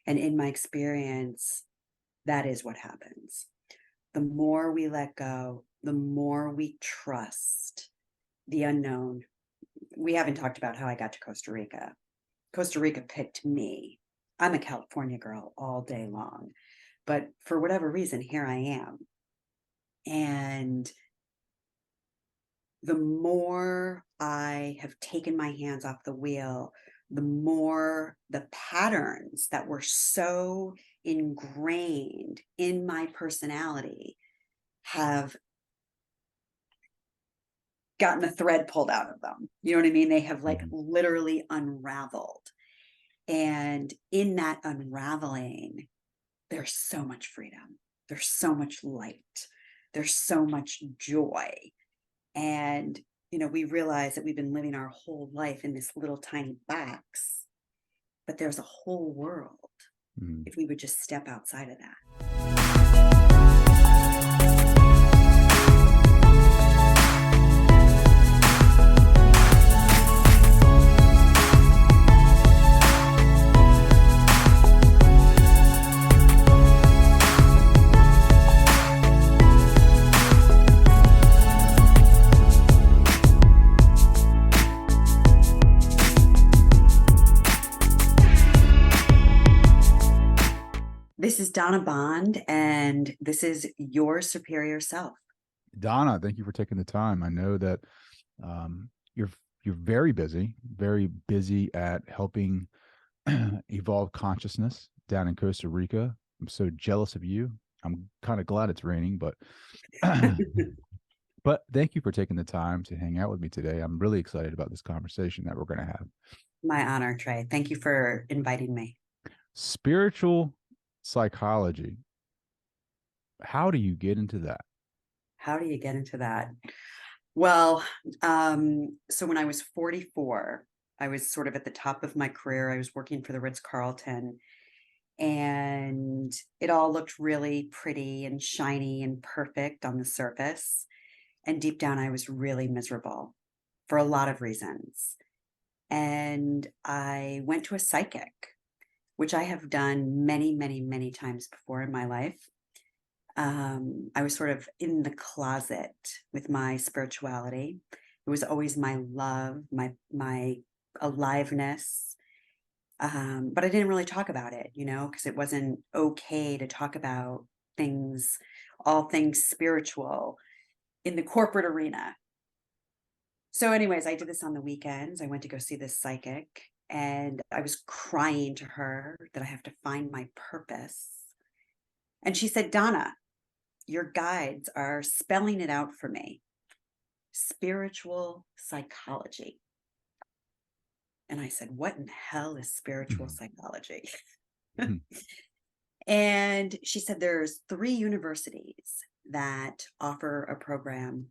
And in my experience, that is what happens. The more we let go, the more we trust the unknown. We haven't talked about how I got to Costa Rica. Costa Rica picked me. I'm a California girl all day long, but for whatever reason, here I am. And the more I have taken my hands off the wheel, the more the patterns that were so ingrained in my personality have gotten the thread pulled out of them. You know what I mean? They have like literally unraveled. And in that unraveling, there's so much freedom. There's so much light. There's so much joy. And, we realize that we've been living our whole life in this little tiny box, but there's a whole world if we would just step outside of that. This is Donna Bond, and this is your superior self. Donna, thank you for taking the time. I know that you're very busy at helping evolve consciousness down in Costa Rica. I'm so jealous of you. I'm kind of glad it's raining, but but thank you for taking the time to hang out with me today. I'm really excited about this conversation that we're going to have. My honor, Trey. Thank you for inviting me. Spiritual psychology. How do you get into that? How do you get into that? Well, so when I was 44, I was sort of at the top of my career. I was working for the Ritz-Carlton, and it all looked really pretty and shiny and perfect on the surface. And deep down, I was really miserable for a lot of reasons. And I went to a psychic, which I have done many, many, many times before in my life. I was sort of in the closet with my spirituality. It was always my love, my aliveness. But I didn't really talk about it, because it wasn't okay to talk about things, all things spiritual in the corporate arena. So anyways, I did this on the weekends. I went to go see this psychic, and I was crying to her that I have to find my purpose. And she said, Donna, your guides are spelling it out for me. Spiritual psychology. And I said, what in hell is spiritual psychology? And she said, there's 3 universities that offer a program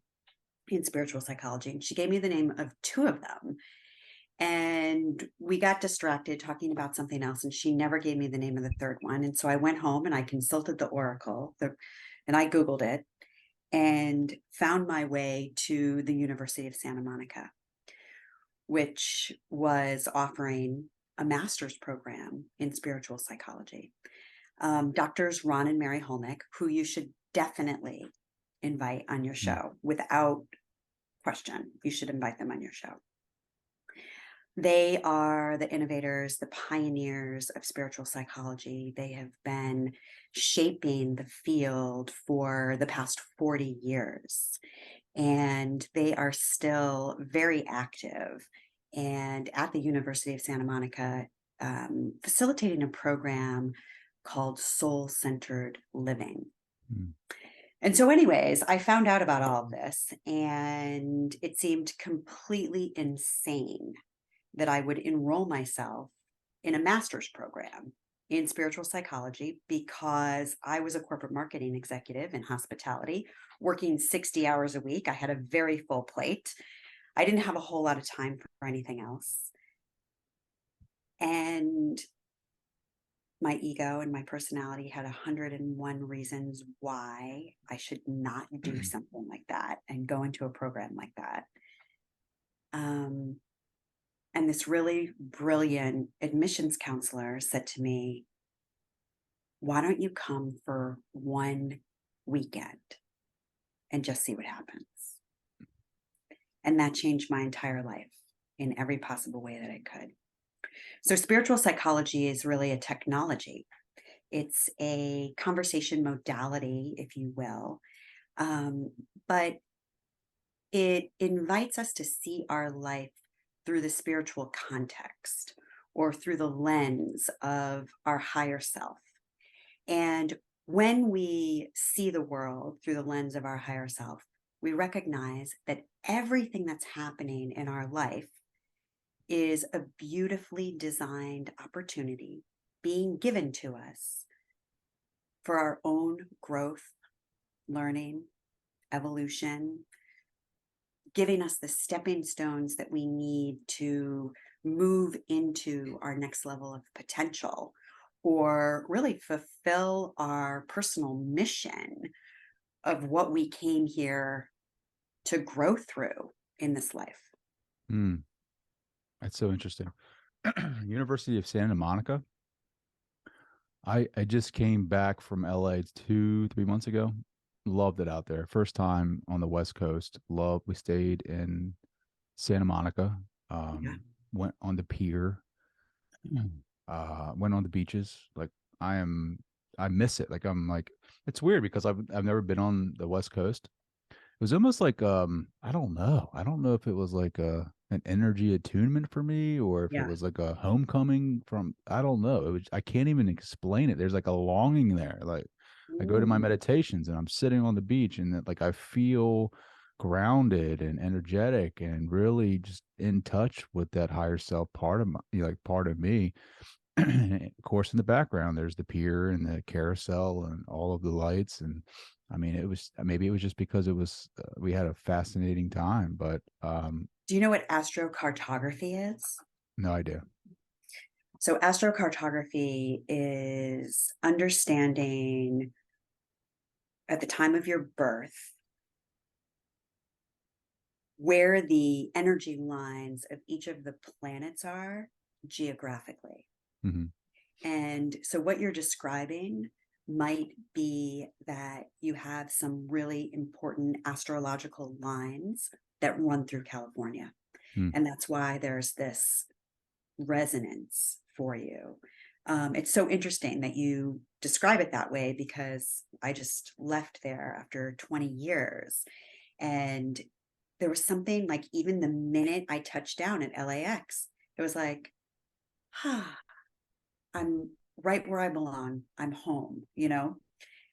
in spiritual psychology. And she gave me the name of 2 of them. And we got distracted talking about something else, and she never gave me the name of the 3rd one. And so I went home and I consulted the Oracle, and I Googled it and found my way to the University of Santa Monica, which was offering a master's program in spiritual psychology. Doctors Ron and Mary Holnick, who you should definitely invite on your show without question. You should invite them on your show. They are the innovators, the pioneers of spiritual psychology. They have been shaping the field for the past 40 years, and they are still very active. And at the University of Santa Monica, facilitating a program called Soul-Centered Living. And so anyways, I found out about all of this, and it seemed completely insane that I would enroll myself in a master's program in spiritual psychology because I was a corporate marketing executive in hospitality, working 60 hours a week. I had a very full plate. I didn't have a whole lot of time for anything else. And my ego and my personality had 101 reasons why I should not do something like that and go into a program like that. And this really brilliant admissions counselor said to me, why don't you come for one weekend and just see what happens? And that changed my entire life in every possible way that I could. So, spiritual psychology is really a technology. It's a conversation modality, if you will, um, but it invites us to see our life through the spiritual context or through the lens of our higher self. And when we see the world through the lens of our higher self, we recognize that everything that's happening in our life is a beautifully designed opportunity being given to us for our own growth, learning, evolution, giving us the stepping stones that we need to move into our next level of potential or really fulfill our personal mission of what we came here to grow through in this life. Mm, that's so interesting. University of Santa Monica. I just came back from LA 2, 3 months ago. Loved it out there. First time on the West Coast. Loved. We stayed in Santa Monica. Yeah. Went on the pier. Went on the beaches. Like I am. I miss it. Like I'm like. It's weird because I've never been on the West Coast. It was almost like I don't know. I don't know if it was like an energy attunement for me or if it Yeah. was like a homecoming from I don't know. It was I can't even explain it. There's like a longing there. Like I go to my Mm. meditations and I'm sitting on the beach and like I feel grounded and energetic and really just in touch with that higher self part of my like part of me. Of course, in the background, there's the pier and the carousel and all of the lights. And I mean, it was maybe it was just because it was we had a fascinating time, but Do you know what astrocartography is? no idea. So, astrocartography is understanding at the time of your birth where the energy lines of each of the planets are geographically. Hmm. And so, what you're describing might be that you have some really important astrological lines that run through California. Hmm. And that's why there's this resonance for you. It's so interesting that you describe it that way because I just left there after 20 years. And there was something like even the minute I touched down at LAX, it was like, ah, I'm right where I belong. I'm home, you know?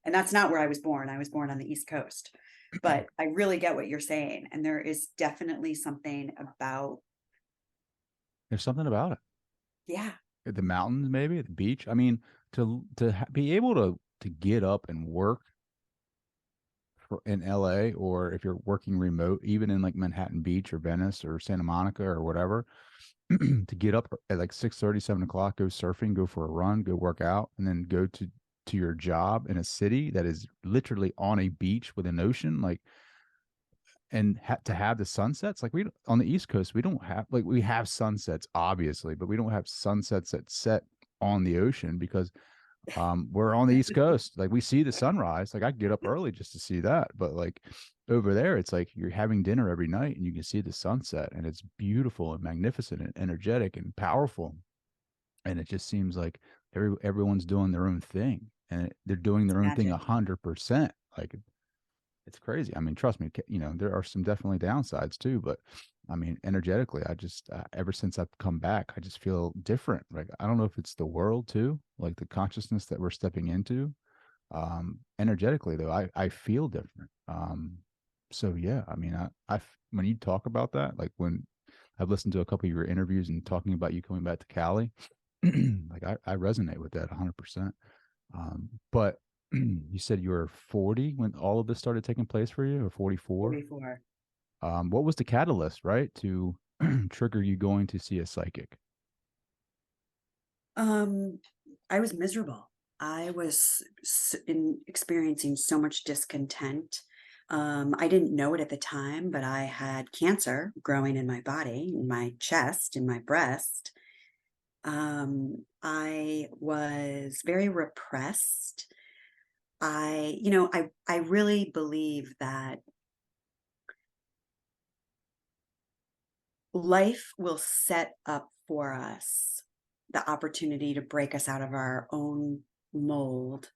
And that's not where I was born. I was born on the East Coast. But I really get what you're saying. And there is definitely something about, There's something about it. yeah, The mountains, maybe the beach. I mean, be able to get up and work in LA, or if you're working remote, even in like Manhattan Beach or Venice or Santa Monica or whatever, to get up at like 6:30, 7 o'clock, go surfing, go for a run, go work out, and then go to your job in a city that is literally on a beach with an ocean, like and to have the sunsets like on the East Coast we don't have like we have sunsets obviously, but we don't have sunsets that set on the ocean because we're on the East Coast. Like we see the sunrise. Like I get up early just to see that. But like over there, it's like you're having dinner every night and you can see the sunset and it's beautiful and magnificent and energetic and powerful. And it just seems like everyone's doing their own thing and they're doing it's their own thing magic. 100%. Like it's crazy. I mean, trust me, there are some definitely downsides too, but I mean, energetically, I just ever since I've come back, I just feel different. Like I don't know if it's the world too, like the consciousness that we're stepping into. Energetically though, I feel different. So yeah, I mean, when you talk about that, like when I've listened to a couple of your interviews and talking about you coming back to Cali, like I resonate with that 100%. But you said you were 40 when all of this started taking place for you, or 44? 44. What was the catalyst, right, to trigger you going to see a psychic? Um, I was miserable. I was experiencing so much discontent. I didn't know it at the time, but I had cancer growing in my body, in my chest, in my breast. I was very repressed. I really believe that life will set up for us the opportunity to break us out of our own mold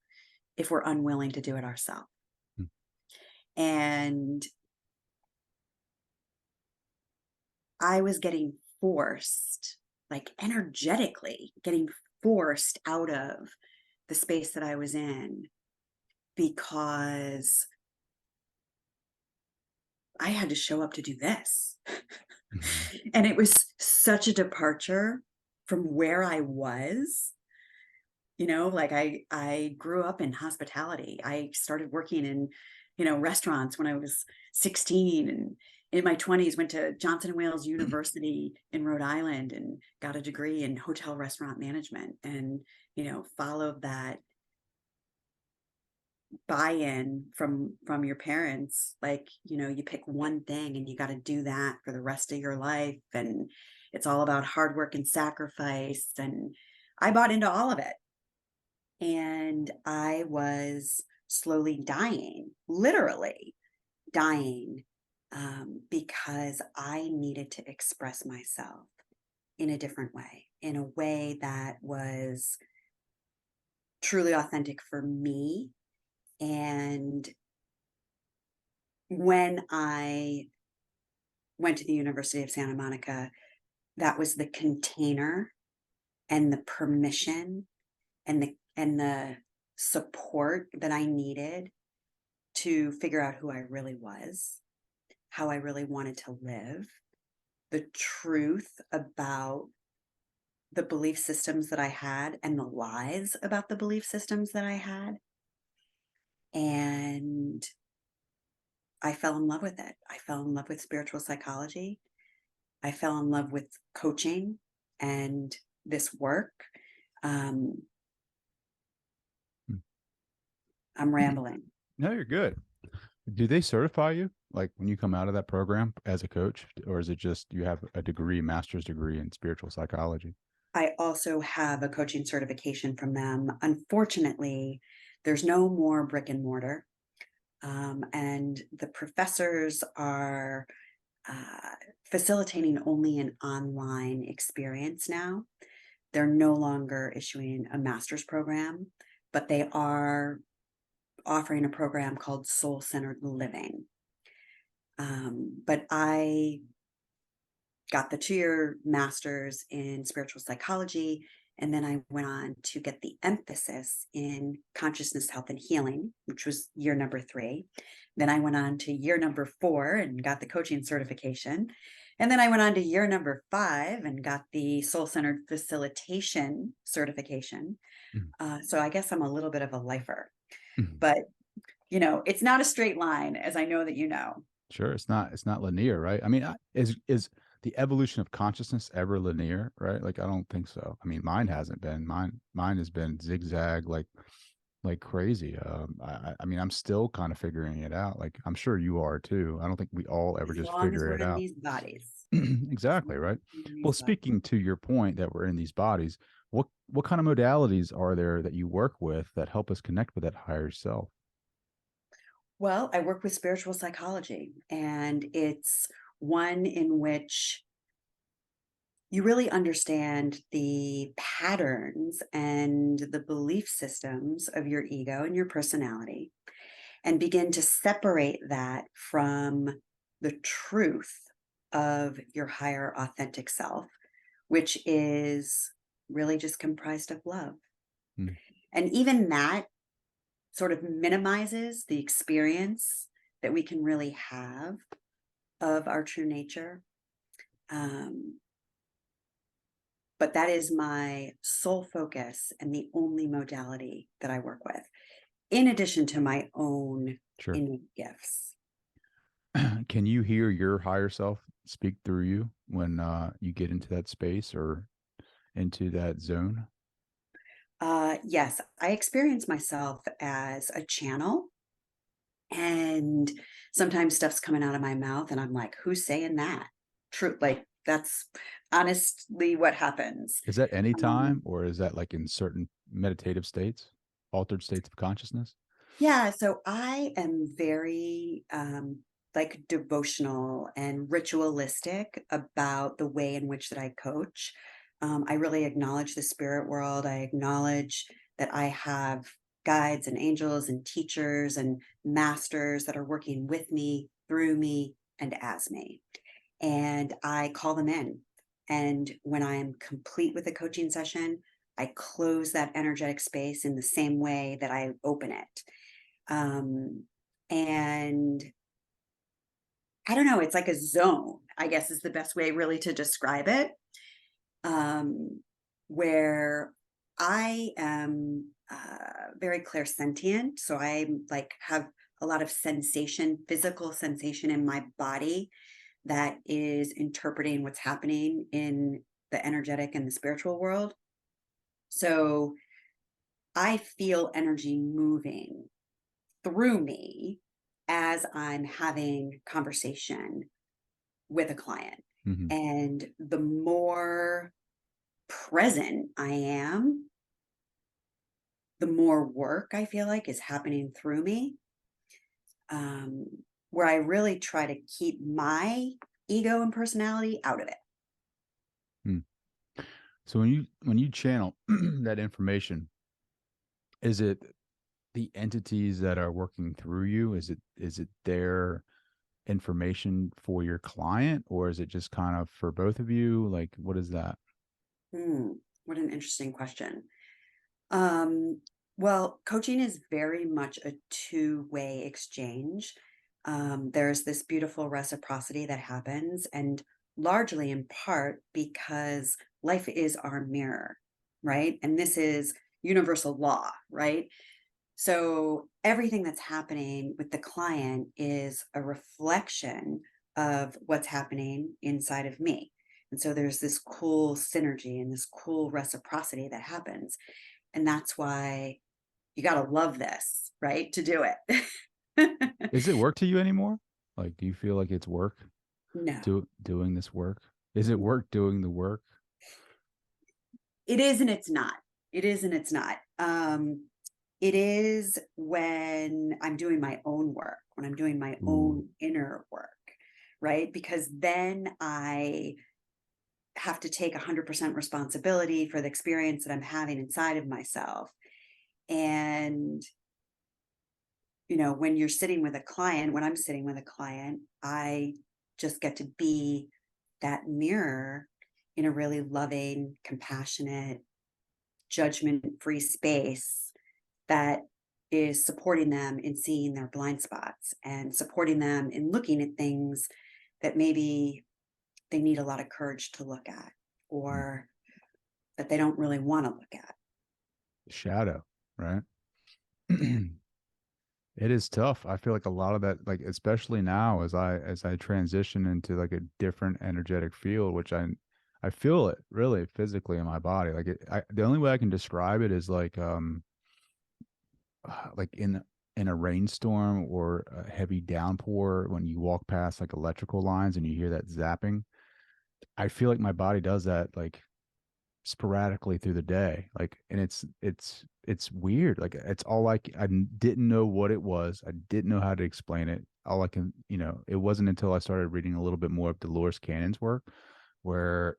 if we're unwilling to do it ourselves. Mm. And I was getting forced, like energetically getting forced out of the space that I was in because I had to show up to do this. Mhm. And it was such a departure from where I was. Like I grew up in hospitality. I started working in, restaurants when I was 16, and in my 20s went to Johnson and Wales University in Rhode Island and got a degree in hotel restaurant management, and followed that buy-in from your parents, like you pick one thing and you got to do that for the rest of your life, and it's all about hard work and sacrifice, and I bought into all of it. And I was slowly dying, literally dying, because I needed to express myself in a different way, in a way that was truly authentic for me. And when I went to the University of Santa Monica, that was the container and the permission and the support that I needed to figure out who I really was, how I really wanted to live, the truth about the belief systems that I had and the lies about the belief systems that I had. And I fell in love with it. I fell in love with spiritual psychology. I fell in love with coaching and this work. Um, Mm. I'm rambling. No, you're good. Do they certify you like when you come out of that program as a coach, or is it just you have a degree, master's degree in spiritual psychology? I also have a coaching certification from them. Unfortunately, there's no more brick and mortar. And the professors are uh, facilitating only an online experience now. They're no longer issuing a master's program, but they are offering a program called Soul Centered Living. But I got the 2-year master's in spiritual psychology. And then I went on to get the emphasis in consciousness, health, and healing, which was year number 3. Then I went on to year number 4 and got the coaching certification. And then I went on to year number 5 and got the soul centered facilitation certification. Mhm. So I guess I'm a little bit of a lifer, Mhm. but it's not a straight line, as I know that you know. Sure, it's not linear, right? I mean, is the evolution of consciousness ever linear, right? Like, I don't think so. I mean, mine hasn't been. Mine has been zigzag, like crazy. I mean, I'm still kind of figuring it out. Like, I'm sure you are too. I don't think we all ever As just long as figure we're it in out. these bodies. As long Exactly, right? as we're in Well, these bodies. speaking to your point that we're in these bodies, what kind of modalities are there that you work with that help us connect with that higher self? Well, I work with spiritual psychology, and it's one in which you really understand the patterns and the belief systems of your ego and your personality, and begin to separate that from the truth of your higher authentic self, which is really just comprised of love. Mm. And even that sort of minimizes the experience that we can really have of our true nature. Um, but that is my sole focus and the only modality that I work with, in addition to my own Sure. innate gifts. Can you hear your higher self speak through you when you get into that space or into that zone? Yes, I experience myself as a channel, and sometimes stuff's coming out of my mouth, and I'm like, "Who's saying that?" True, like That's honestly what happens. Is that any Um, time, or is that like in certain meditative states, altered states of consciousness? yeah, so I am very like devotional and ritualistic about the way in which that I coach. I really acknowledge the spirit world. I acknowledge that I have guides and angels and teachers and masters that are working with me, through me, and as me. And I call them in. And when I'm complete with the coaching session, I close that energetic space in the same way that I open it. Um, and I don't know, it's like a zone, I guess is the best way really to describe it. Um, where I am very clairsentient. So I like have a lot of sensation, physical sensation in my body that is interpreting what's happening in the energetic and the spiritual world. So I feel energy moving through me as I'm having conversation with a client. Hmm. And the more present I am, the more work I feel like is happening through me, um, where I really try to keep my ego and personality out of it. Hmm. So when you channel that information, is it the entities that are working through you? Is it their information for your client, or is it just kind of for both of you? Like, what is that? Hmm, what an interesting question. Um, well, coaching is very much a two-way exchange. There's this beautiful reciprocity that happens, and largely in part because life is our mirror, right? And this is universal law, right? So everything that's happening with the client is a reflection of what's happening inside of me. And so there's this cool synergy and this cool reciprocity that happens. And that's why you got to love this, right? To do it. Is it work to you anymore? Like, do you feel like it's work No, to doing this work? Is it work doing the work? it is and it's not. It is and it's not. It is when I'm doing my own work, when I'm doing my Ooh. own inner work, right? Because then I have to take 100% responsibility for the experience that I'm having inside of myself. And, when you're sitting with a client, when I'm sitting with a client, I just get to be that mirror in a really loving, compassionate, judgment free space that is supporting them in seeing their blind spots and supporting them in looking at things that maybe they need a lot of courage to look at Mm. or that they don't really want to look at. Shadow, right? Yeah. It is tough. I feel like a lot of that, like especially now as I transition into like a different energetic field, which I feel it really physically in my body. The only way I can describe it is like in a rainstorm or a heavy downpour when you walk past like electrical lines and you hear that zapping. I feel like my body does that like sporadically through the day, like, and it's weird. Like it's all like didn't know what it was. I didn't know how to explain it. All I can, it wasn't until I started reading a little bit more of Dolores Cannon's work where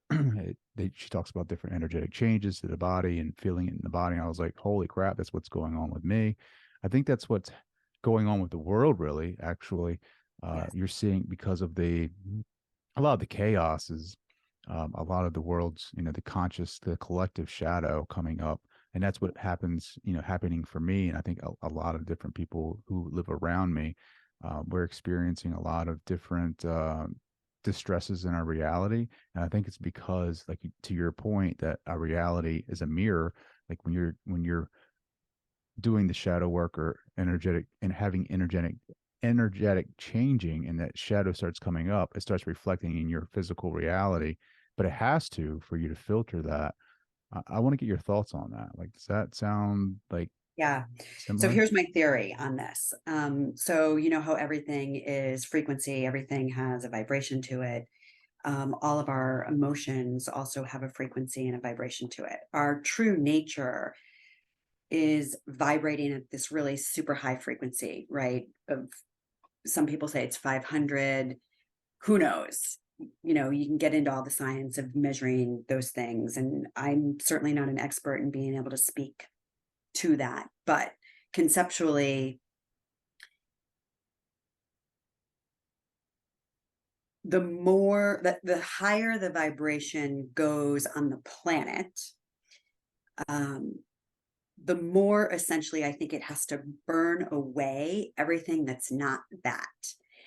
she talks about different energetic changes to the body and feeling it in the body. And I was like, holy crap, that's what's going on with me. I think that's what's going on with the world, really, actually. Yes. You're seeing because of a lot of the chaos is a lot of the world's, the collective shadow coming up. And that's what happens, happening for me. And I think a lot of different people who live around me, we're experiencing a lot of different distresses in our reality. And I think it's because, like, to your point, that our reality is a mirror. Like when you're doing the shadow work or energetic and having energetic changing and that shadow starts coming up, it starts reflecting in your physical reality, but it has to for you to filter that. I want to get your thoughts on that. Like, does that sound like Yeah. So similar? here's my theory on this. So you know how everything is frequency, everything has a vibration to it. All of our emotions also have a frequency and a vibration to it. Our true nature is vibrating at this really super high frequency, right? Of some people say it's 500. Who knows? You know, you can get into all the science of measuring those things. And I'm certainly not an expert in being able to speak to that. But conceptually, the higher the vibration goes on the planet, um, the more essentially I think it has to burn away everything that's not that.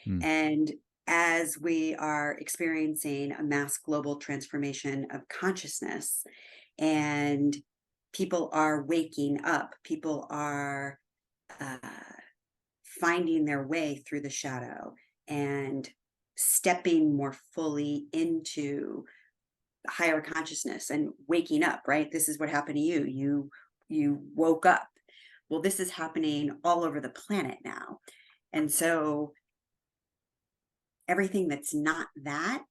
Mm, And as we are experiencing a mass global transformation of consciousness, and people are waking up, people are uh, finding their way through the shadow and stepping more fully into higher consciousness and waking up, right? This is what happened to you. You woke up. Well, this is happening all over the planet now. And so everything that's not that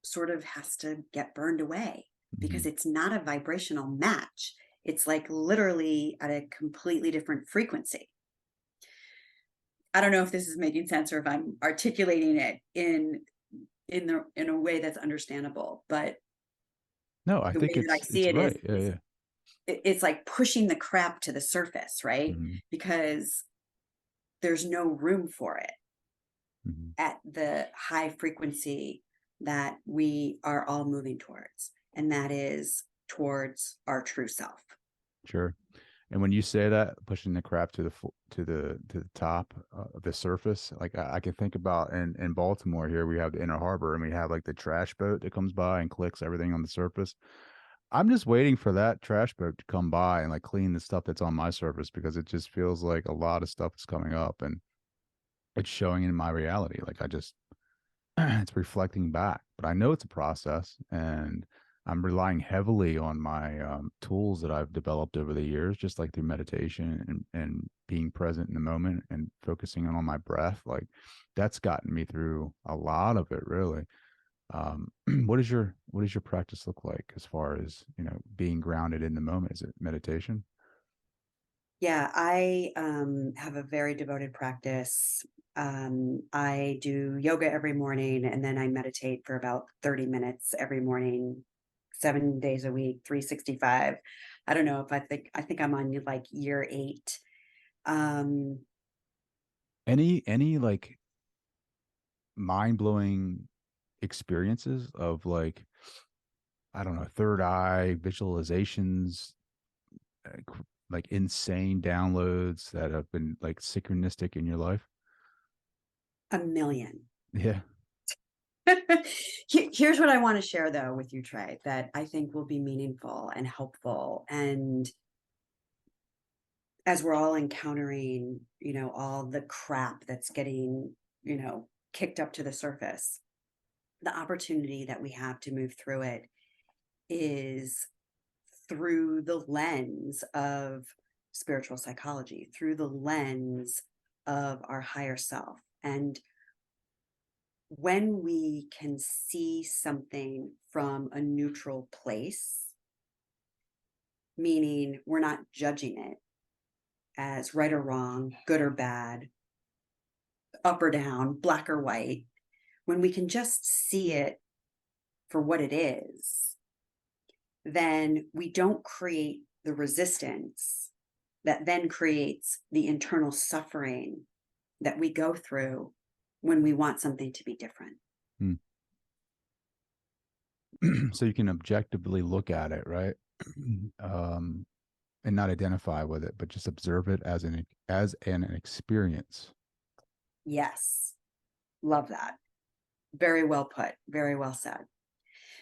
sort of has to get burned away because mhm. it's not a vibrational match. It's like literally at a completely different frequency. I don't know if this is making sense or if I'm articulating it in a way that's understandable, but No, I the think way that I see it's it right. Yeah, is yeah. it's like pushing the crap to the surface, right? Mhm, Because there's no room for it mhm. at the high frequency that we are all moving towards, and that is towards our true self. Sure. And when you say that, pushing the crap to the to the top of the surface, like I can think about in Baltimore here, we have the Inner Harbor, and we have like the trash boat that comes by and collects everything on the surface. I'm just waiting for that trash boat to come by and like clean the stuff that's on my surface because it just feels like a lot of stuff is coming up and it's showing in my reality. Like I just it's reflecting back, but I know it's a process, and I'm relying heavily on my tools that I've developed over the years, just like through meditation and being present in the moment and focusing on my breath. Like that's gotten me through a lot of it, really. What does your practice look like as far as being grounded in the moment? Is it meditation? Yeah, I have a very devoted practice. I do yoga every morning and then I meditate for about 30 minutes every morning, 7 days a week, 365. I don't know if I think I'm on like year 8. Um, Any like mind blowing experiences of like I don't know, third eye visualizations, like insane downloads that have been like synchronistic in your life? a million. Yeah. Here's what I want to share though with you, Trey, that I think will be meaningful and helpful. And as we're all encountering, all the crap that's getting, kicked up to the surface, the opportunity that we have to move through it is through the lens of spiritual psychology, through the lens of our higher self. And when we can see something from a neutral place, meaning we're not judging it as right or wrong, good or bad, up or down, black or white, when we can just see it for what it is, then we don't create the resistance that then creates the internal suffering that we go through when we want something to be different. Hmm. So you can objectively look at it, right? um, and not identify with it, but just observe it as an experience. Yes, love that. Very well put, very well said.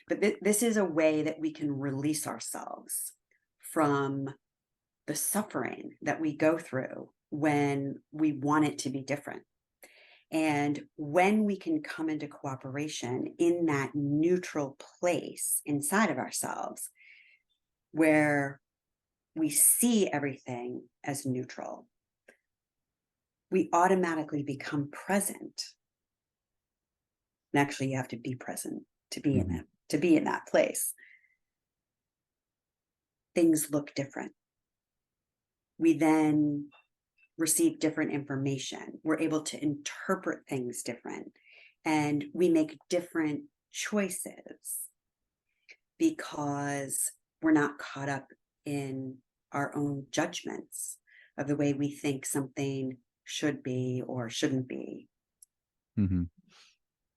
But this is a way that we can release ourselves from the suffering that we go through when we want it to be different. And when we can come into cooperation in that neutral place inside of ourselves, where we see everything as neutral, we automatically become present And actually you have to be present to be in Mm-hmm. that, to be in that place. Things look different. We then receive different information. We're able to interpret things different, and we make different choices because we're not caught up in our own judgments of the way we think something should be or shouldn't be. Mm-hmm.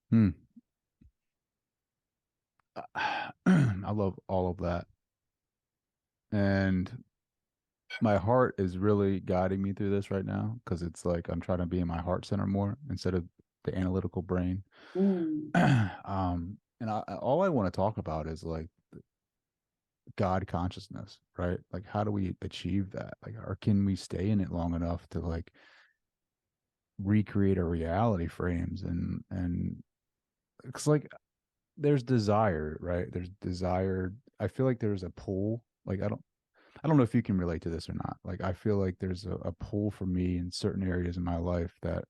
Hmm. I love all of that. And my heart is really guiding me through this right now because it's like I'm trying to be in my heart center more instead of the analytical brain. Mm, And all I want to talk about is like God consciousness, right? Like, how do we achieve that? Like, or can we stay in it long enough to like recreate our reality frames? And it's like there's desire, right? There's desire. I feel like there's a pull. Like, I don't know if you can relate to this or not. Like, I feel like there's a pull for me in certain areas in my life that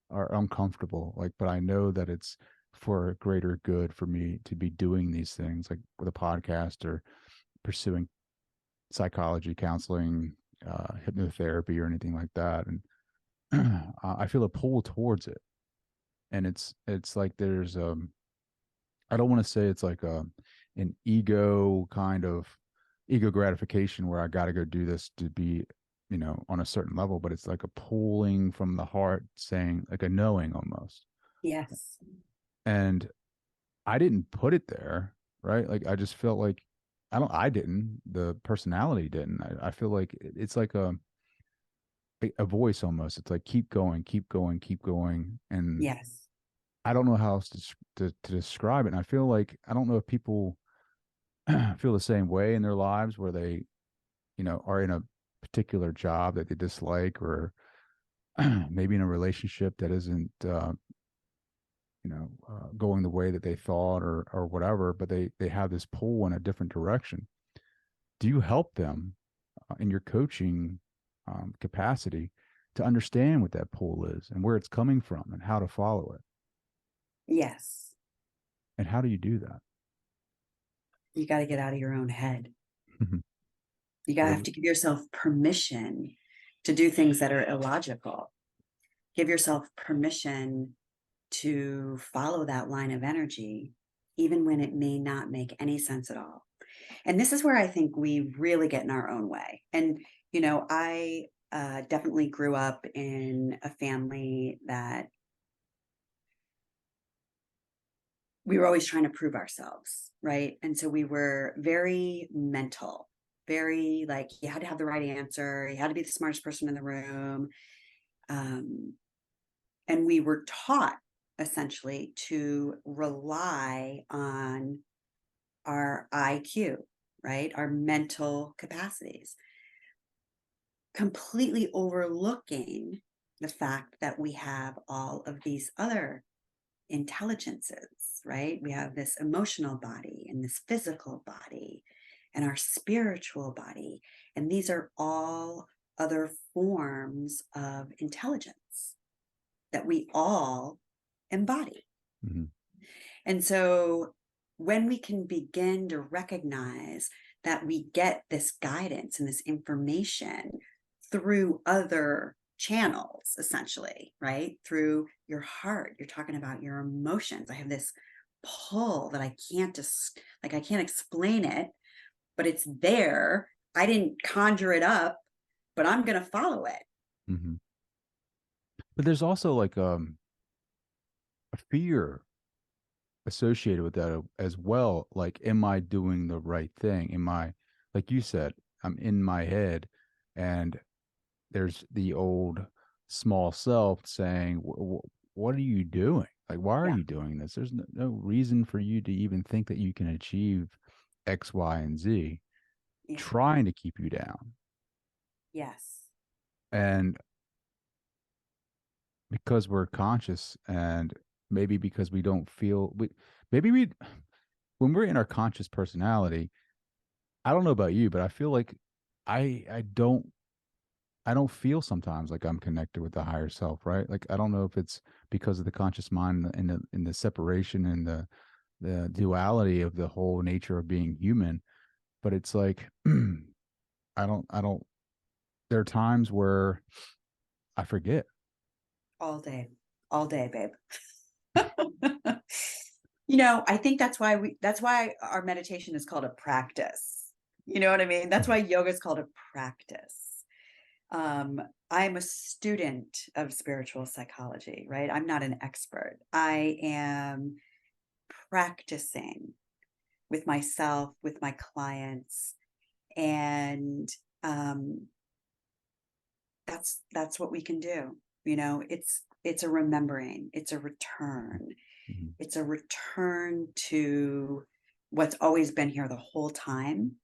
are uncomfortable. Like, but I know that it's for a greater good for me to be doing these things, like with a podcast or pursuing psychology, counseling, hypnotherapy, or anything like that. And I feel a pull towards it. And it's like there's I don't want to say it's like an ego kind of ego gratification where I got to go do this to be, you know, on a certain level, but it's like a pulling from the heart saying like a knowing almost. yes. And I didn't put it there, right? Like I just felt like I didn't, the personality didn't. I feel like it's like a voice almost. It's like keep going, keep going, keep going. And Yes. I don't know how else to describe it. And I feel like I don't know if people feel the same way in their lives where they, you know, are in a particular job that they dislike or maybe in a relationship that isn't going the way that they thought or whatever, but they have this pull in a different direction. Do you help them in your coaching capacity to understand what that pull is and where it's coming from and how to follow it? Yes. And how do you do that? You got to get out of your own head. Mhm. You got to What have is to give yourself permission to do things that are illogical. Give yourself permission to follow that line of energy, even when it may not make any sense at all. And this is where I think we really get in our own way. And, I definitely grew up in a family that we were always trying to prove ourselves, right? And so we were very mental, very like you had to have the right answer, you had to be the smartest person in the room. Um, and we were taught essentially to rely on our IQ, right? Our mental capacities, completely overlooking the fact that we have all of these other intelligences, right? We have this emotional body and this physical body and our spiritual body. And these are all other forms of intelligence that we all embody. mm-hmm. And so when we can begin to recognize that we get this guidance and this information through other channels, essentially, right? Through your heart, you're talking about your emotions. I have this pull that I can't just, like, I can't explain it, but it's there. I didn't conjure it up, but I'm going to follow it. Mm-hmm. But there's also like a fear associated with that as well. Like, am I doing the right thing? Am I, like you said, I'm in my head, and there's the old small self saying, "What are you doing? Like, why are Yeah. you doing this? There's no reason for you to even think that you can achieve X, Y, and Z." Yeah. Trying to keep you down, Yes. and because we're conscious, and maybe because we don't feel maybe we when we're in our conscious personality, I don't know about you, but I feel like I don't I don't feel sometimes like I'm connected with the higher self, right? Like I don't know if it's because of the conscious mind and the separation and the duality of the whole nature of being human, but it's like I don't there are times where I forget. All day, babe. You know, I think that's why our meditation is called a practice. You know what I mean? That's why yoga is called a practice. Um, I'm a student of spiritual psychology, right? I'm not an expert. I am practicing with myself, with my clients, and um, that's what we can do. You know, it's a remembering, it's a return, Mhm. it's a return to what's always been here the whole time,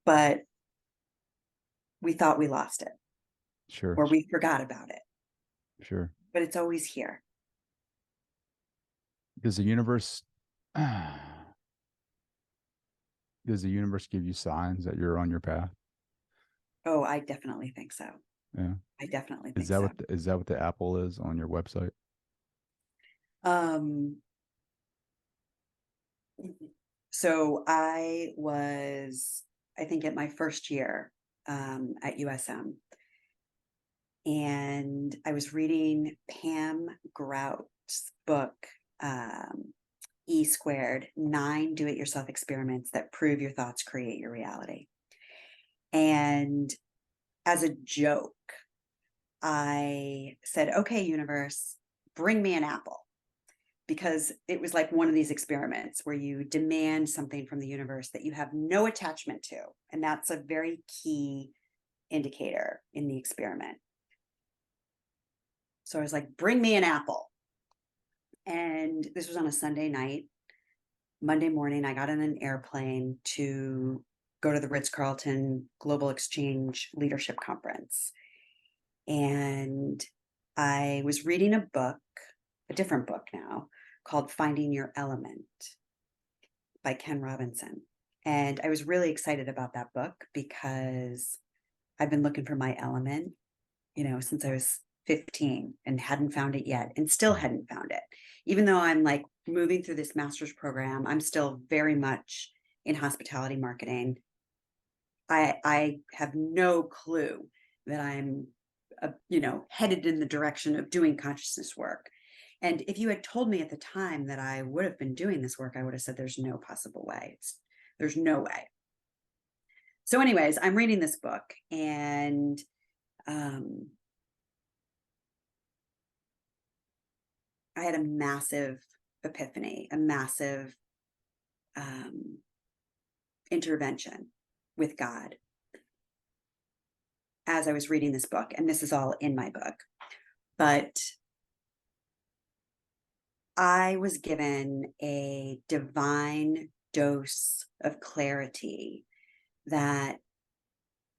but we thought we lost it Sure, or we forgot about it, sure. but it's always here. Does the universe does the universe give you signs that you're on your path? Oh, I definitely think so. Yeah. I definitely Is think that so. what is that what the apple is on your website? Um, so I think at my first year at USM, and I was reading Pam Grout's book, E squared, 9 do-it-yourself experiments that prove your thoughts create your reality. And as a joke, I said, okay, universe, bring me an apple. Because it was like one of these experiments where you demand something from the universe that you have no attachment to. And that's a very key indicator in the experiment. So I was like, bring me an apple. And this was on a Sunday night. Monday morning, I got on an airplane to go to the Ritz-Carlton Global Exchange Leadership Conference. And I was reading a book, a different book now, called Finding Your Element by Ken Robinson. And I was really excited about that book because I've been looking for my element, you know, since I was 15 and hadn't found it yet and still hadn't found it. Even though I'm like moving through this master's program, I'm still very much in hospitality marketing. I have no clue that I'm, you know, headed in the direction of doing consciousness work. And if you had told me at the time that I would have been doing this work, I would have said, there's no possible way. There's no way. So, anyways, I'm reading this book and um, I had a massive epiphany, a massive um, intervention with God as I was reading this book. And this is all in my book. But I was given a divine dose of clarity that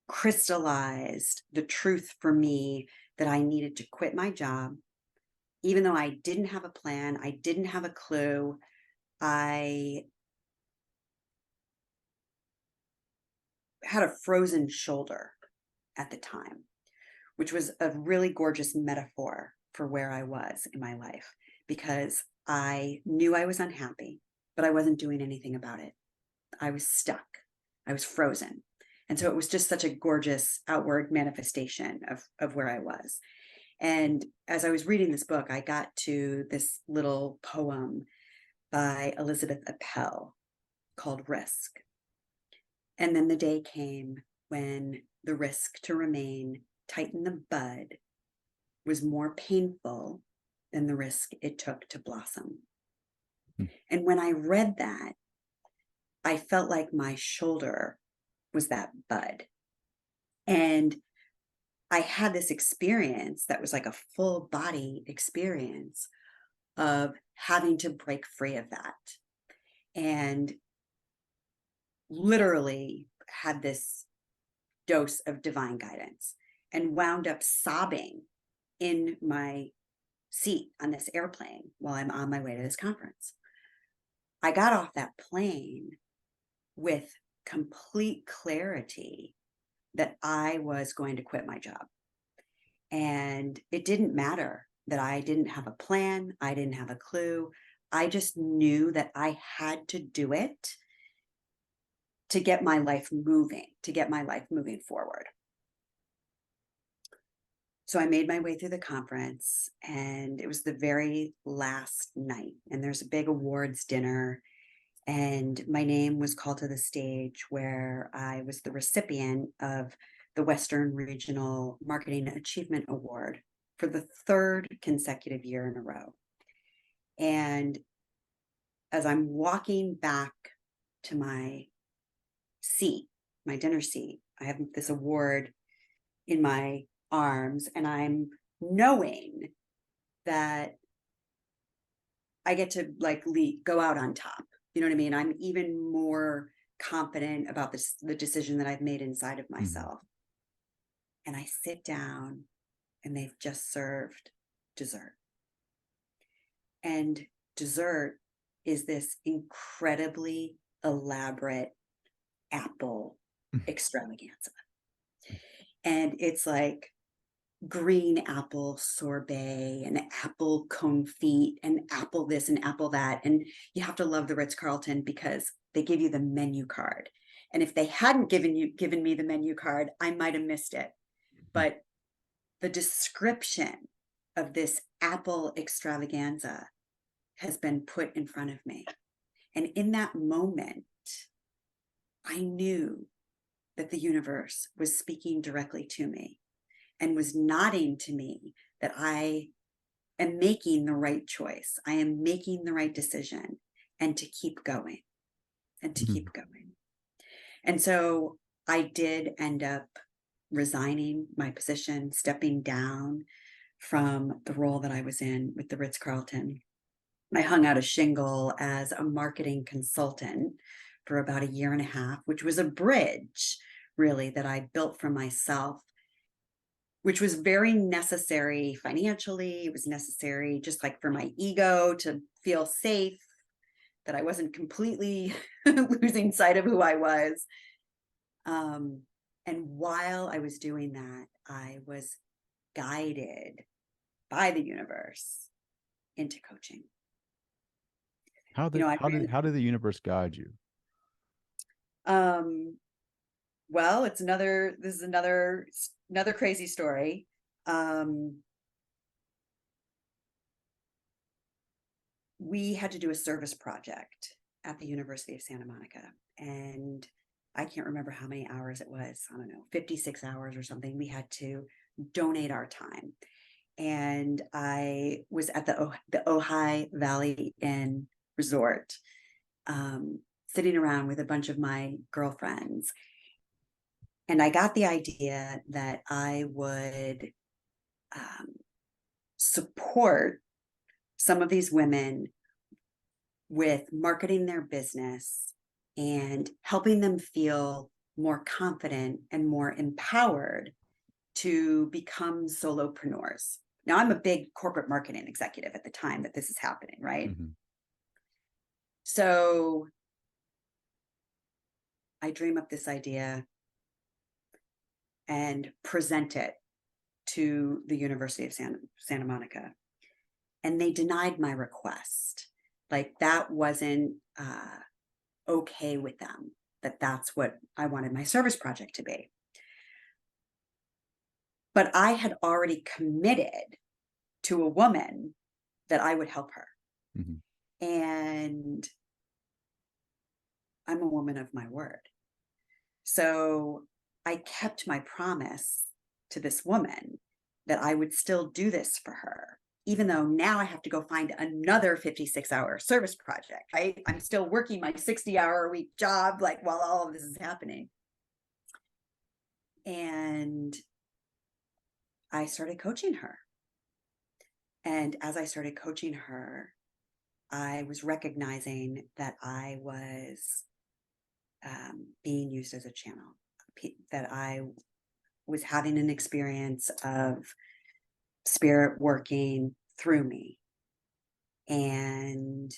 crystallized the truth for me that I needed to quit my job, even though I didn't have a plan, I didn't have a clue. I had a frozen shoulder at the time, which was a really gorgeous metaphor for where I was in my life because I knew I was unhappy, but I wasn't doing anything about it. I was stuck. I was frozen. And so it was just such a gorgeous outward manifestation of where I was. And as I was reading this book, I got to this little poem by Elizabeth Appel called Risk. And then the day came when the risk to remain tight in the bud was more painful than the risk it took to blossom. Hmm. And when I read that, I felt like my shoulder was that bud. And I had this experience that was like a full body experience of having to break free of that. And literally had this dose of divine guidance and wound up sobbing in my seat on this airplane while I'm on my way to this conference. I got off that plane with complete clarity that I was going to quit my job. And it didn't matter that I didn't have a plan, I didn't have a clue. I just knew that I had to do it to get my life moving, to get my life moving forward. So I made my way through the conference, and it was the very last night. And there's a big awards dinner, and my name was called to the stage where I was the recipient of the Western Regional Marketing Achievement Award for the third consecutive year in a row. And as I'm walking back to my seat, my dinner seat, I have this award in my arms, and I'm knowing that I get to like go out on top. You know what I mean? I'm even more confident about this, the decision that I've made inside of myself. And I sit down, and they've just served dessert. And dessert is this incredibly elaborate apple extravaganza. And it's like green apple sorbet and apple confit and apple this and apple that. And you have to love the Ritz-Carlton because they give you the menu card. And if they hadn't given me the menu card, I might have missed it. But the description of this apple extravaganza has been put in front of me. And in that moment, I knew that the universe was speaking directly to me and was nodding to me that I am making the right choice. I am making the right decision, and to keep going and to keep going. And so I did end up resigning my position, stepping down from the role that I was in with the Ritz-Carlton. I hung out a shingle as a marketing consultant for about a year and a half, which was a bridge really that I built for myself, which was very necessary financially. It was necessary just like for my ego to feel safe, that I wasn't completely losing sight of who I was. And while I was doing that, I was guided by the universe into coaching. How did the universe guide you? Well, this is another crazy story. We had to do a service project at the University of Santa Monica, and I can't remember how many hours it was. I don't know, 56 hours or something. We had to donate our time. And I was at the Ojai Valley Inn Resort, sitting around with a bunch of my girlfriends. And I got the idea that I would support some of these women with marketing their business and helping them feel more confident and more empowered to become solopreneurs. Now, I'm a big corporate marketing executive at the time that this is happening, right? So I dream up this idea and present it to the University of Santa Monica. And they denied my request. Like that wasn't okay with them, that's what I wanted my service project to be. But I had already committed to a woman that I would help her. And I'm a woman of my word. So I kept my promise to this woman that I would still do this for her, even though now I have to go find another 56-hour service project, right? I'm still working my 60-hour-a-week job, like while all of this is happening. And I started coaching her. And as I started coaching her, I was recognizing that I was being used as a channel, that I was having an experience of spirit working through me. And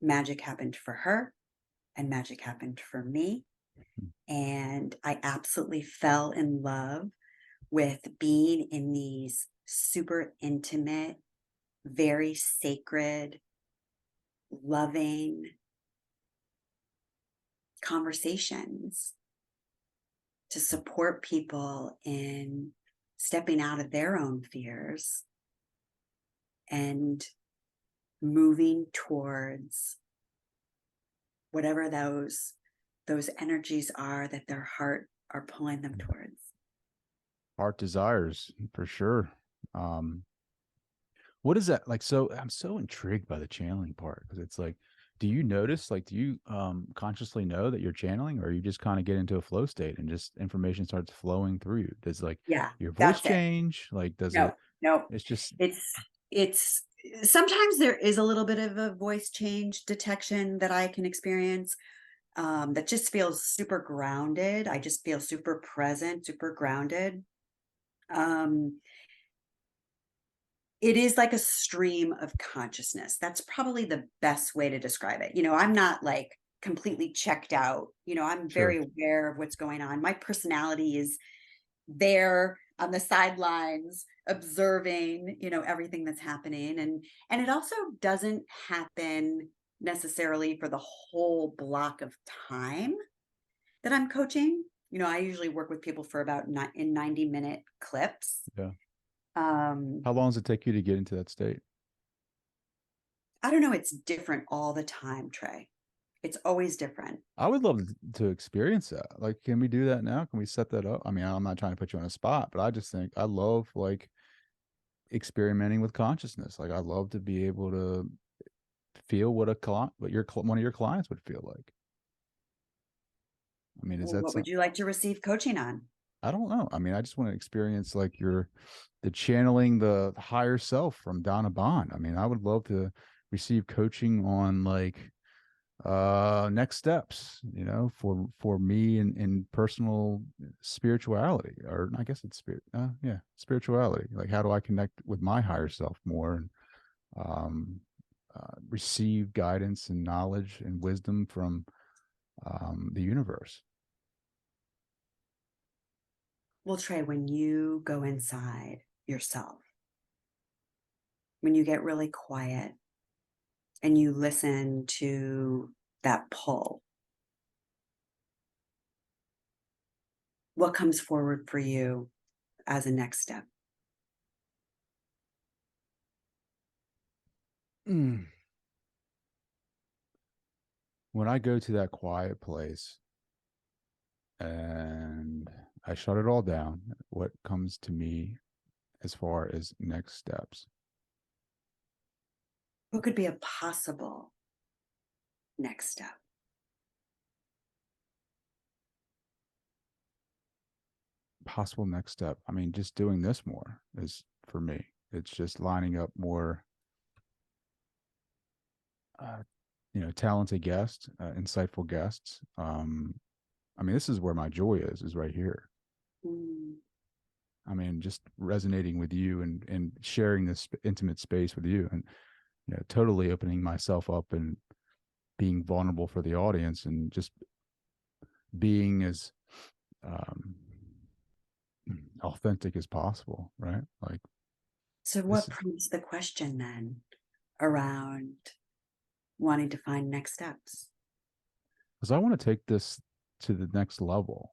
magic happened for her, and magic happened for me. And I absolutely fell in love with being in these super intimate, very sacred, loving conversations to support people in stepping out of their own fears and moving towards whatever those energies are that their heart are pulling them towards. Heart desires for sure. Um, what is that like? So I'm so intrigued by the channeling part because it's like, do you notice, like, do you consciously know that you're channeling, or you just kind of get into a flow state and just information starts flowing through you? Does like Yeah, your voice that's it. change? Like, does No, it, no. it's just, It's it's sometimes there is a little bit of a voice change detection that I can experience, that just feels super grounded. I just feel super present, super grounded. Um, it is like a stream of consciousness. That's probably the best way to describe it. I'm not like completely checked out. I'm sure. very aware of what's going on. My personality is there on the sidelines observing, everything that's happening. And it also doesn't happen necessarily for the whole block of time that I'm coaching. I usually work with people for about in 90-minute clips. Yeah. Um, How long does it take you to get into that state? I don't know, it's different all the time, Trey. It's always different. I would love to experience that. Like, can we do that now? Can we set that up? I mean, I'm not trying to put you on a spot, but I just think I love like experimenting with consciousness. Like, I love to be able to feel what a client, what one of your clients would feel like. I mean, is Well, that what would something? you like to receive coaching on? I don't know. I mean, I just want to experience like the channeling the higher self from Donna Bond. I mean, I would love to receive coaching on like next steps, for me in personal spirituality, or I guess it's spirit, yeah, spirituality. Like, how do I connect with my higher self more, and um receive guidance and knowledge and wisdom from the universe. Well, Trey, when you go inside yourself, when you get really quiet and you listen to that pull, what comes forward for you as a next step? Mm. When I go to that quiet place and I shut it all down, what comes to me as far as next steps? What could be a possible next step? Possible next step. I mean, just doing this more is for me. It's just lining up more, uh, talented guests, insightful guests. I mean, this is where my joy is right here. Mm. I mean, just resonating with you and sharing this intimate space with you, and totally opening myself up and being vulnerable for the audience, and just being as um, authentic as possible, right? Like, So, this what is prompts the question then around wanting to find next steps? because I want to take this to the next level.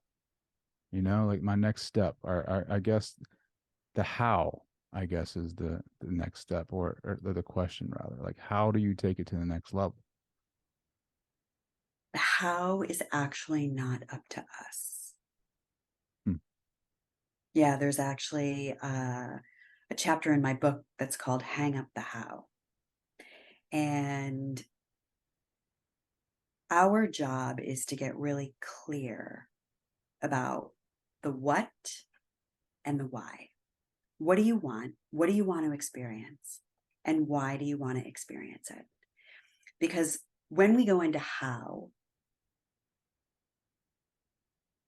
Like my next step, or I guess the how, I guess, is the next step, or the question rather. Like, how do you take it to the next level? How is actually not up to us. Hmm. Yeah, there's actually a chapter in my book that's called Hang Up the How. And our job is to get really clear about the what and the why. What do you want? What do you want to experience? And why do you want to experience it? Because when we go into how,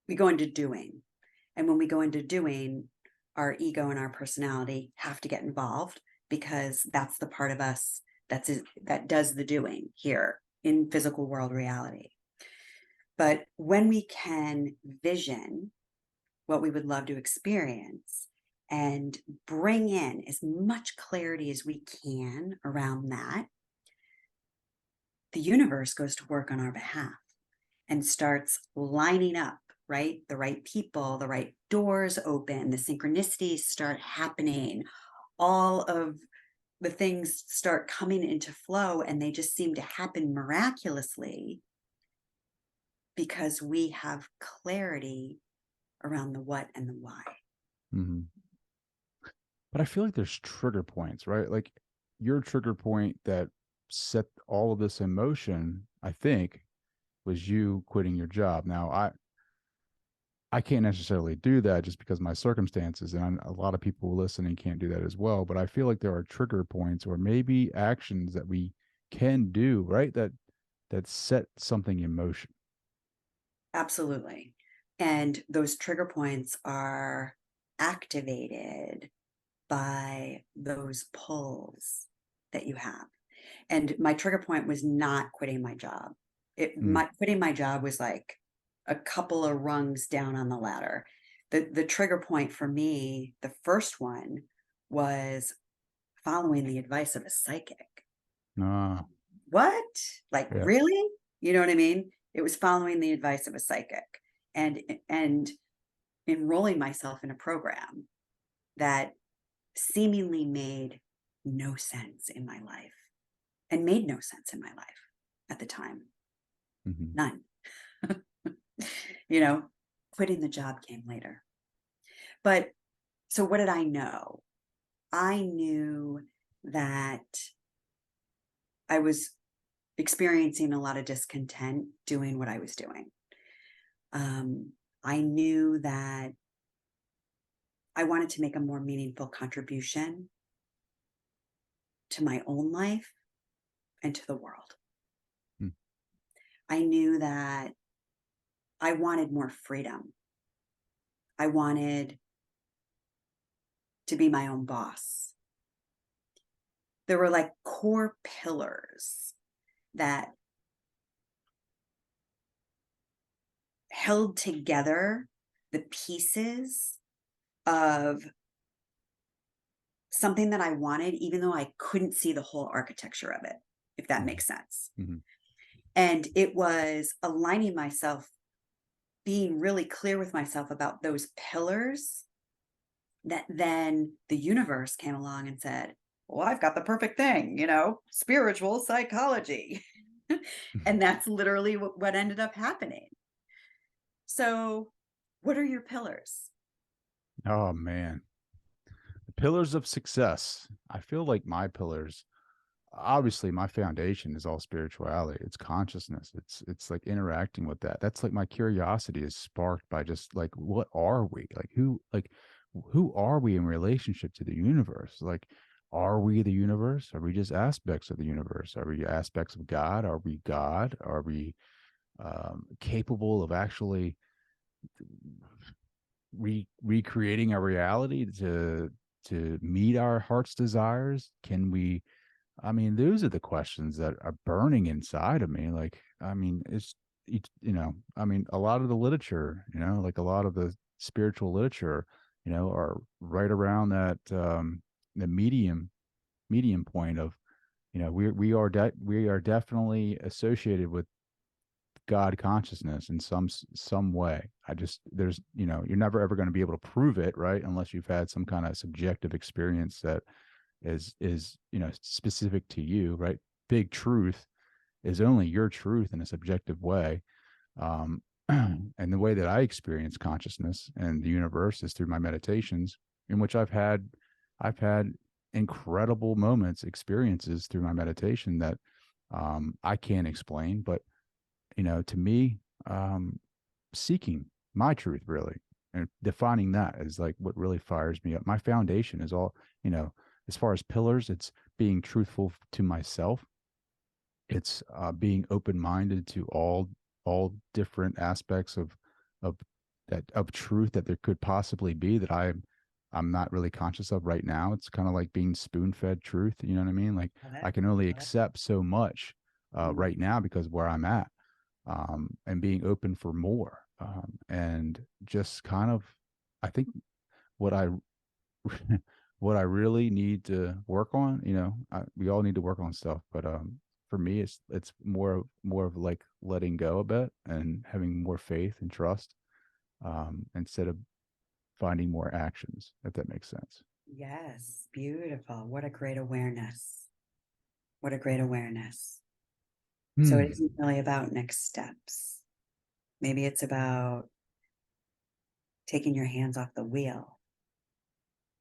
we go into doing. And when we go into doing, our ego and our personality have to get involved because that's the part of us that does the doing here in physical world reality. But when we can vision what we would love to experience and bring in as much clarity as we can around that, the universe goes to work on our behalf and starts lining up, right? The right people, the right doors open, the synchronicities start happening, all of the things start coming into flow, and they just seem to happen miraculously because we have clarity around the what and the why. Mhm. But I feel like there's trigger points, right? Like your trigger point that set all of this in motion, I think, was you quitting your job. Now, I can't necessarily do that just because of my circumstances, and a lot of people listening can't do that as well. But I feel like there are trigger points or maybe actions that we can do, right? That set something in motion. Absolutely. And those trigger points are activated by those pulls that you have. And my trigger point was not quitting my job. Mm. My quitting my job was like a couple of rungs down on the ladder. The trigger point for me, the first one, was following the advice of a psychic. Ah, What? Like, yeah. really? You know what I mean? It was following the advice of a psychic and enrolling myself in a program that seemingly made no sense in my life and made no sense in my life at the time. Hmm. None. You know, quitting the job came later. But so what did I know? I knew that I was experiencing a lot of discontent doing what I was doing. I knew that I wanted to make a more meaningful contribution to my own life and to the world. Mm. I knew that I wanted more freedom. I wanted to be my own boss. There were like core pillars that held together the pieces of something that I wanted, even though I couldn't see the whole architecture of it, if that Hmm. makes sense. Hmm. And it was aligning myself, being really clear with myself about those pillars, that then the universe came along and said, well, I've got the perfect thing, spiritual psychology. And that's literally what ended up happening. So, what are your pillars? Oh man, the pillars of success. I feel like my pillars, obviously my foundation is all spirituality. It's consciousness. It's like interacting with that. That's like my curiosity is sparked by just like what are we? Who are we in relationship to the universe? Like are we the universe? Are we just aspects of the universe? Are we aspects of God? Are we God? Are we capable of actually recreating our reality to meet our heart's desires? Can we, I mean, those are the questions that are burning inside of me. Like, I mean, I mean, a lot of the literature, like a lot of the spiritual literature, are right around that the medium point of, we are definitely associated with God consciousness in some way. There's, you're never ever going to be able to prove it, right? Unless you've had some kind of subjective experience that is specific to you, right? Big truth is only your truth in a subjective way. um and the way that I experience consciousness and the universe is through my meditations, in which I've had incredible moments, experiences through my meditation that I can't explain. But to me, um seeking my truth really and defining that is like what really fires me up. My foundation is all, you know, as far as pillars, it's being truthful to myself. It's being open-minded to all different aspects of of truth that there could possibly be that I'm not really conscious of right now. It's kind of like being spoon-fed truth. You know what I mean? Like Love it. I can only Love it. accept so much Mm. right now because where I'm at. and being open for more. And just kind of, I think what I what I really need to work on, we all need to work on stuff, but for me, it's more of like letting go a bit and having more faith and trust, instead of finding more actions, if that makes sense. Yes, beautiful. What a great awareness. What a great awareness. So it Hmm. isn't really about next steps. Maybe it's about taking your hands off the wheel,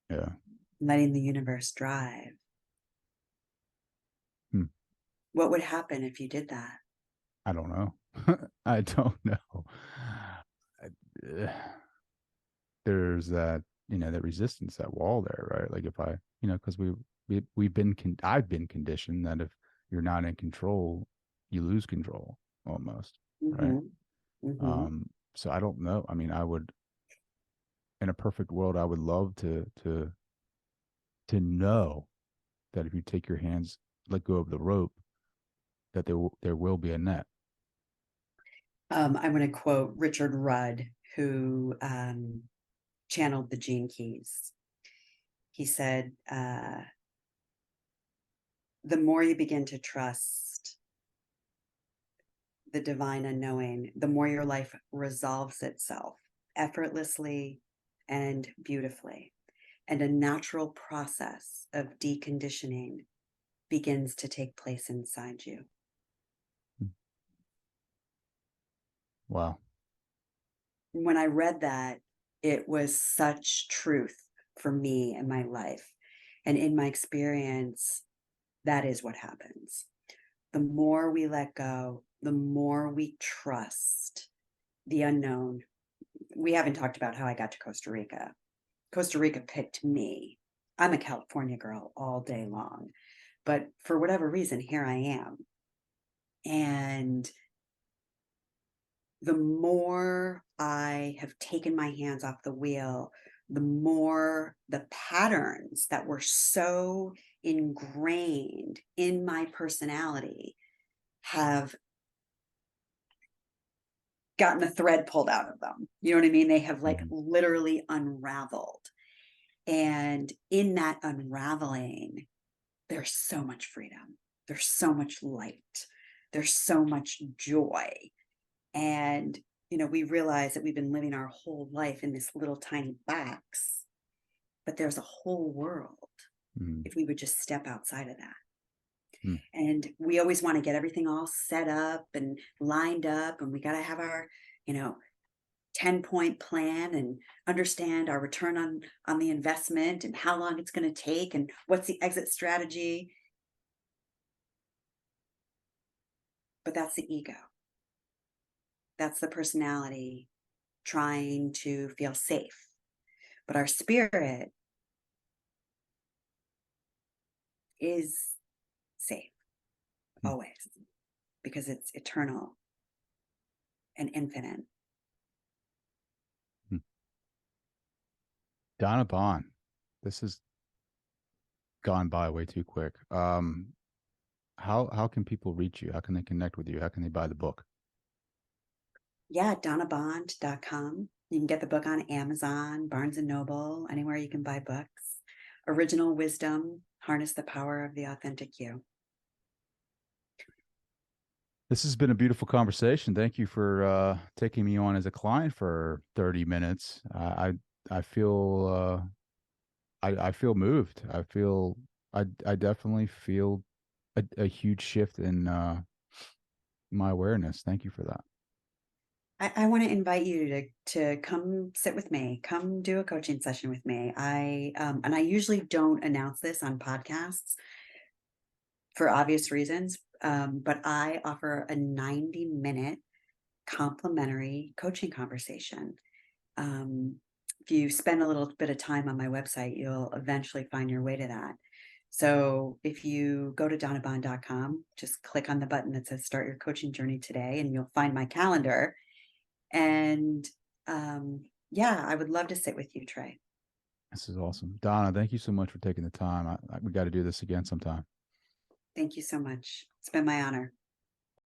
Yeah. letting the universe drive. Hmm. What would happen if you did that? I don't know. I don't know. I- There's that resistance, that wall there, right? Like if I, because we've been I've been conditioned that if you're not in control, you lose control almost, right? Mm-hmm. Mm-hmm. So I don't know. I mean, in a perfect world, I would love to know that if you take your hands, let go of the rope, that there will be a net. I'm going to quote Richard Rudd, who channeled the Gene Keys. He said, the more you begin to trust the divine unknowing, the more your life resolves itself effortlessly and beautifully. And a natural process of deconditioning begins to take place inside you. Wow. When I read that, it was such truth for me in my life. And in my experience, that is what happens. The more we let go, the more we trust the unknown. We haven't talked about how I got to Costa Rica. Costa Rica picked me. I'm a California girl all day long, but for whatever reason, here I am. And the more I have taken my hands off the wheel, the more the patterns that were so ingrained in my personality have gotten the thread pulled out of them. You know what I mean? They have like Hmm. literally unraveled. And in that unraveling, there's so much freedom. There's so much light. There's so much joy. And, we realize that we've been living our whole life in this little tiny box, but there's a whole world Hmm. if we would just step outside of that. Hmm. And we always want to get everything all set up and lined up, and we got to have our, you know, 10-point plan and understand our return on the investment and how long it's going to take and what's the exit strategy. But that's the ego. That's the personality trying to feel safe. But our spirit is safe Hmm. always because it's eternal and infinite. Hmm. Donna Bond, this has gone by way too quick. How can people reach you? How can they connect with you? How can they buy the book? Yeah, donnabond.com. You can get the book on Amazon, Barnes and Noble, anywhere you can buy books. Original Wisdom, Harness the Power of the Authentic You. This has been a beautiful conversation. Thank you for taking me on as a client for 30 minutes. I feel I feel moved. I definitely feel a huge shift in my awareness. Thank you for that. I want to invite you to come sit with me, come do a coaching session with me. And I usually don't announce this on podcasts for obvious reasons, but I offer a 90-minute complimentary coaching conversation. Um, if you spend a little bit of time on my website, you'll eventually find your way to that. So if you go to donnabond.com, just click on the button that says start your coaching journey today, and you'll find my calendar. And yeah, I would love to sit with you, Trey. This is awesome. Donna, thank you so much for taking the time. We got to do this again sometime. Thank you so much. It's been my honor.